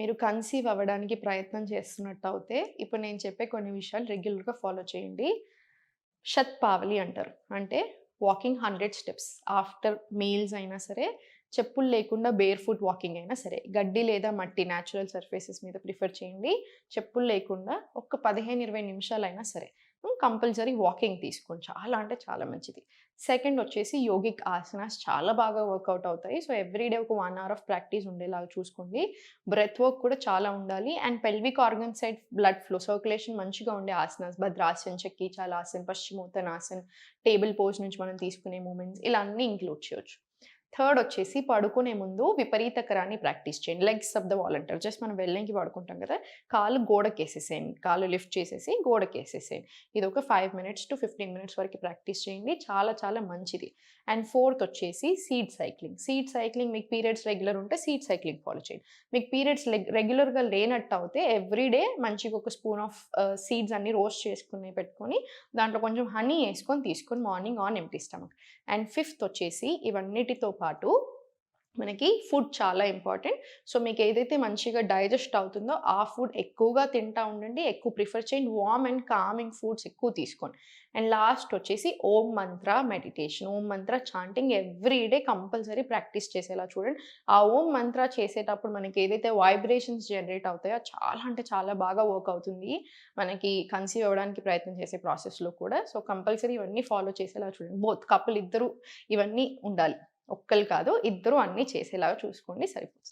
మీరు కన్సీవ్ అవ్వడానికి ప్రయత్నం చేస్తున్నట్టయితే, ఇప్పుడు నేను చెప్పే కొన్ని విషయాలు రెగ్యులర్‌గా ఫాలో చేయండి. శతపావలి అంటారు. అంటే వాకింగ్ 100 స్టెప్స్. ఆఫ్టర్ మీల్స్ అయినా సరే, చెప్పులు లేకుండా బేర్ ఫుట్ వాకింగ్ అయినా సరే, గడ్డి లేదా మట్టి న్యాచురల్ సర్ఫేసెస్ మీద ప్రిఫర్ చేయండి. చెప్పులు లేకుండా ఒక 15, 20 నిమిషాలైనా సరే కంపల్సరీ వాకింగ్ తీసుకోండి. చాలా అంటే చాలా మంచిది. సెకండ్ వచ్చేసి యోగిక్ ఆసనాస్ చాలా బాగా వర్కౌట్ అవుతాయి. సో, ఎవ్రీ డే ఒక 1 అవర్ ఆఫ్ ప్రాక్టీస్ ఉండేలాగా చూసుకోండి. బ్రెత్ వర్క్ కూడా చాలా ఉండాలి. And pelvic organ side blood flow, circulation మంచిగా ఉండే ఆసనాస్ భద్రాసన్, చక్రీచాలాసన్, పశ్చిమోత్తనాసన్, టేబుల్ పోజ్ నుంచి మనం తీసుకునే మూవ్‌మెంట్స్ ఇలా అన్నీ ఇంక్లూడ్ చేయొచ్చు. థర్డ్ వచ్చేసి పడుకునే ముందు విపరీతకరాన్ని ప్రాక్టీస్ చేయండి. లెగ్స్ అప్ ద వాల్ అంటారు. జస్ట్ మనం వెల్లెంకి పడుకుంటాం కదా! కాళ్ళు గోడకేసేసేయండి. కాళ్ళు లిఫ్ట్ చేసేసి గోడకేసేసేయండి. ఇదొక 5 మినిట్స్ టు 15 మినిట్స్ వరకు ప్రాక్టీస్ చేయండి. చాలా చాలా మంచిది. అండ్ ఫోర్త్ వచ్చేసి సీడ్ సైక్లింగ్. సీడ్ సైక్లింగ్ మీకు పీరియడ్స్ రెగ్యులర్ ఉంటే సీడ్ సైక్లింగ్ ఫాలో చేయండి. మీకు పీరియడ్స్ రెగ్యులర్‌గా లేనట్టయితే ఎవ్రీ డే మంచిగా ఒక స్పూన్ ఆఫ్ సీడ్స్ అన్నీ రోస్ట్ చేసుకొని పెట్టుకొని, దాంట్లో కొంచెం హనీ యేసుకొని తీసుకొని morning on empty stomach. And fifth వచ్చేసి ఇవన్నిటితో పాటు మనకి ఫుడ్ చాలా ఇంపార్టెంట్. సో, మీకేదైతే మంచిగా డైజెస్ట్ అవుతుందో ఆ ఫుడ్ ఎక్కువగా తింటా ఉండండి. ఎక్కువ ప్రిఫర్ చేయండి. వార్మ్ అండ్ కామింగ్ ఫుడ్స్ ఎక్కువ తీసుకోండి. అండ్ లాస్ట్ వచ్చేసి ఓం మంత్ర మెడిటేషన్. ఓం మంత్ర chanting every day compulsory practice చేసేలా చూడండి. ఆ ఓం మంత్ర చేసేటప్పుడు మనకి ఏదైతే వైబ్రేషన్స్ జనరేట్ అవుతాయో చాలా అంటే చాలా బాగా వర్క్ అవుతుంది. మనకి కన్సీవ్ అవ్వడానికి ప్రయత్నం చేసే ప్రాసెస్‌లో కూడా. సో, కంపల్సరీ ఇవన్నీ ఫాలో చేసేలా చూడండి. బోత్ కపుల్ ఇద్దరు ఇవన్నీ ఉండాలి. ఒక్కళ్ళు కాదు, ఇద్దరు అన్నీ చేసేలాగా చూసుకోండి సరిపోతుంది.